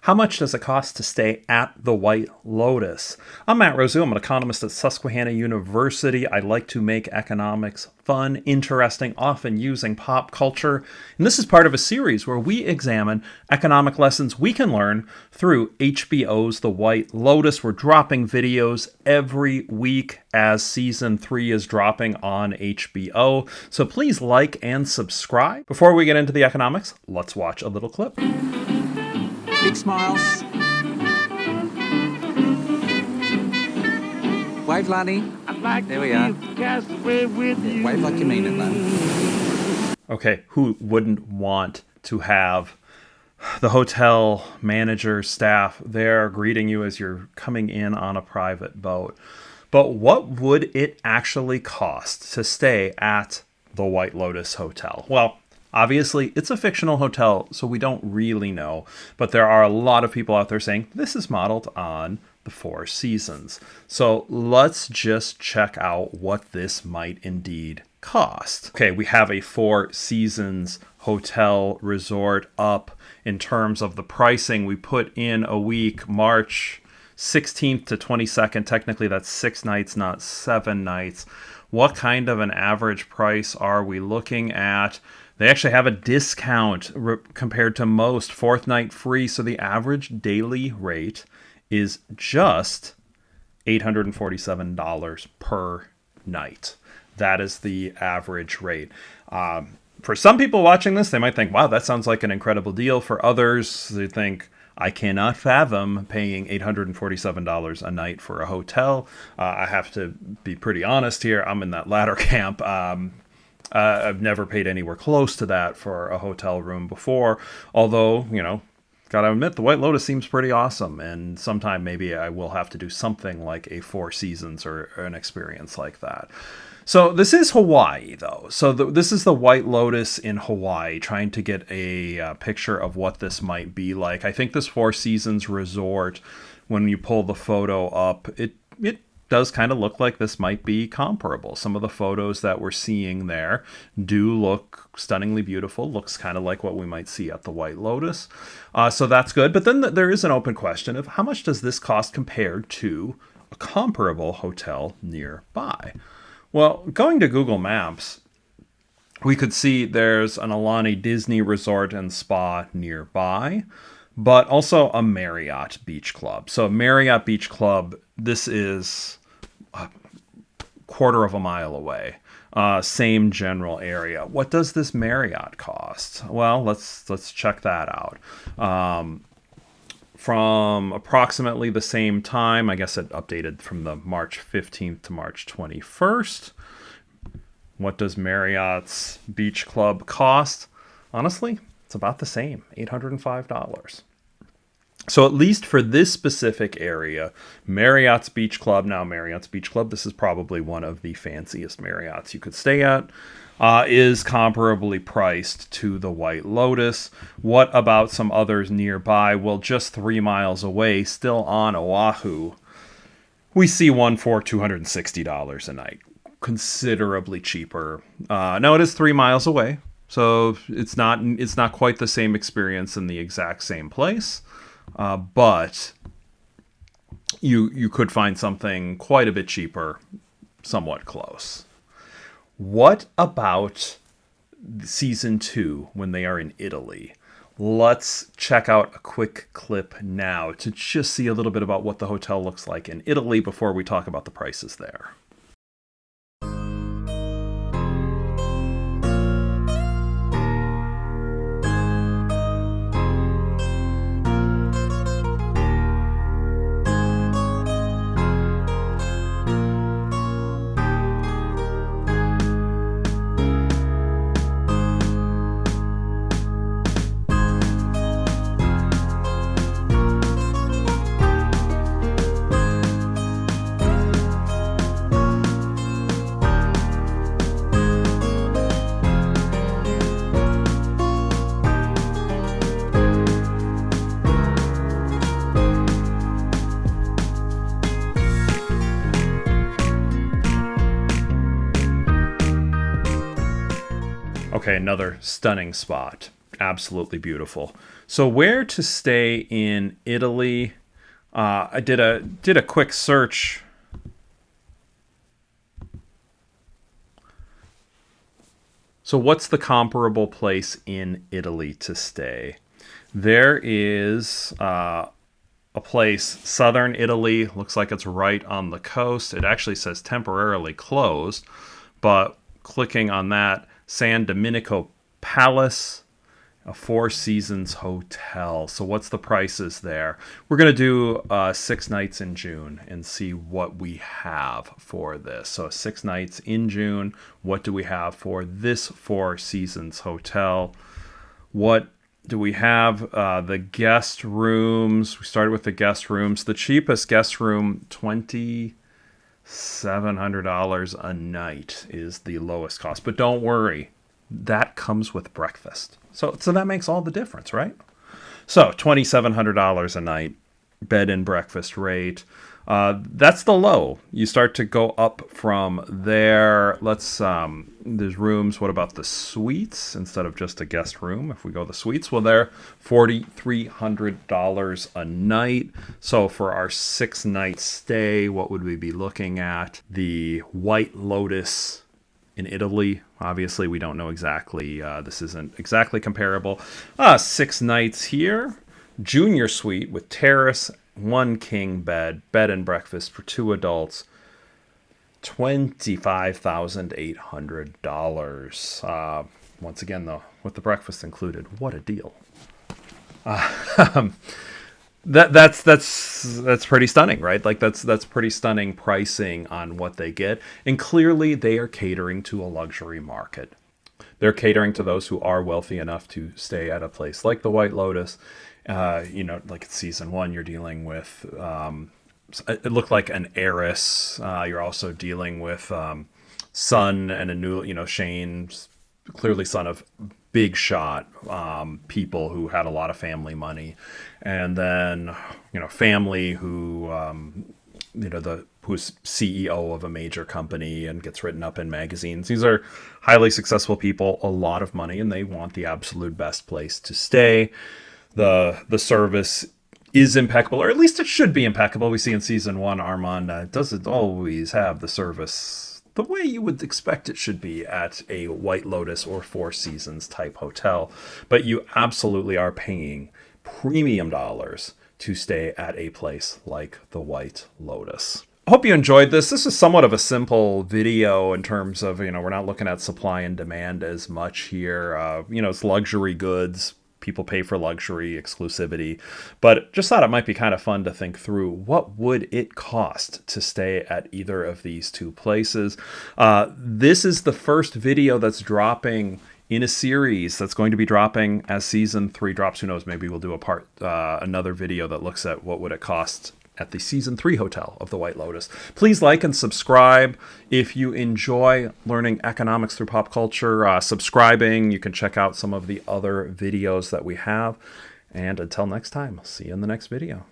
How much does it cost to stay at the White Lotus? I'm Matt Rosu. I'm an economist at Susquehanna University. I like to make economics fun, interesting, often using pop culture. And this is part of a series where we examine economic lessons we can learn through HBO's The White Lotus. We're dropping videos every week as season 3 is dropping on HBO. So please like and subscribe. Before we get into the economics, let's watch a little clip. Big smiles. Wave, Lonnie. There we are. Wave like you mean it, Lonnie. Okay, who wouldn't want to have the hotel manager, staff there greeting you as you're coming in on a private boat? But what would it actually cost to stay at the White Lotus Hotel? Well, obviously, it's a fictional hotel, so we don't really know. But there are a lot of people out there saying this is modeled on the Four Seasons. So let's just check out what this might indeed cost. Okay, we have a Four Seasons hotel resort up in terms of the pricing. We put in a week, March 16th to 22nd. Technically, that's 6 nights, not 7 nights. What kind of an average price are we looking at? They actually have a discount compared to most, 4th night free. So the average daily rate is just $847 per night. That is the average rate. For some people watching this, they might think, wow, that sounds like an incredible deal. For others, they think, I cannot fathom paying $847 a night for a hotel. I have to be pretty honest here. I'm in that latter camp. I've never paid anywhere close to that for a hotel room before. Although, gotta admit, the White Lotus seems pretty awesome. And sometime maybe I will have to do something like a Four Seasons or an experience like that. So this is Hawaii, though. So this is the White Lotus in Hawaii, trying to get a picture of what this might be like. I think this Four Seasons resort, when you pull the photo up, it does kind of look like this might be comparable. Some of the photos that we're seeing there do look stunningly beautiful. Looks kind of like what we might see at the White Lotus. So that's good. But then there is an open question of how much does this cost compared to a comparable hotel nearby? Well, going to Google Maps, we could see there's an Aulani Disney Resort and Spa nearby, but also a Marriott Beach Club. So Marriott Beach Club, this is a quarter of a mile away. Same general area. What does this Marriott cost? Well, let's check that out. From approximately the same time, I guess it updated from the March 15th to March 21st. What does Marriott's Beach Club cost? Honestly, it's about the same, $805. So at least for this specific area, Marriott's Beach Club, this is probably one of the fanciest Marriotts you could stay at, is comparably priced to the White Lotus. What about some others nearby? Well, just 3 miles away, still on Oahu, we see one for $260 a night. Considerably cheaper. Now it is 3 miles away, so it's not quite the same experience in the exact same place. But you could find something quite a bit cheaper, somewhat close. What about season 2 when they are in Italy? Let's check out a quick clip now to just see a little bit about what the hotel looks like in Italy before we talk about the prices there. Okay, another stunning spot. absolutely beautiful. So where to stay in Italy? I did a quick search. So what's the comparable place in Italy to stay? There is a place, southern Italy, looks like it's right on the coast. It actually says temporarily closed, but clicking on that, San Domenico Palace, a Four Seasons hotel. So what's the prices there? We're going to do 6 nights in June and see what we have for this. So 6 nights in June, what do we have for this Four Seasons hotel? What do we have? The guest rooms. We started with the guest rooms. The cheapest guest room, $2,700 a night is the lowest cost. But don't worry, that comes with breakfast. So that makes all the difference, right? So $2,700 a night, bed and breakfast rate. That's the low. You start to go up from there. There's rooms. What about the suites instead of just a guest room? If we go the suites, well, they're $4,300 a night. So for our 6-night stay, what would we be looking at? The White Lotus in Italy. Obviously, we don't know exactly. This isn't exactly comparable. 6 nights here. Junior suite with terrace, 1 king bed, bed and breakfast for 2 adults. $25,800. Once again, though, with the breakfast included, what a deal! That's pretty stunning, right? Like that's pretty stunning pricing on what they get, and clearly they are catering to a luxury market. They're catering to those who are wealthy enough to stay at a place like the White Lotus. Like season 1, you're dealing with it looked like an heiress. You're also dealing with son and a new, Shane, clearly son of big shot people who had a lot of family money, and then family who who's CEO of a major company and gets written up in magazines. These are highly successful people, a lot of money, and they want the absolute best place to stay. The service is impeccable, or at least it should be impeccable. We see in season 1, Armand doesn't always have the service the way you would expect it should be at a White Lotus or Four Seasons type hotel, but you absolutely are paying premium dollars to stay at a place like the White Lotus. I hope you enjoyed this. This is somewhat of a simple video in terms of, we're not looking at supply and demand as much here. It's luxury goods. People pay for luxury, exclusivity, but just thought it might be kind of fun to think through what would it cost to stay at either of these 2 places. This is the first video that's dropping in a series that's going to be dropping as season 3 drops. Who knows? Maybe we'll do another video that looks at what would it cost at the season 3 hotel of the White Lotus. Please like and subscribe if you enjoy learning economics through pop culture. Subscribing, you can check out some of the other videos that we have. And until next time, I'll see you in the next video.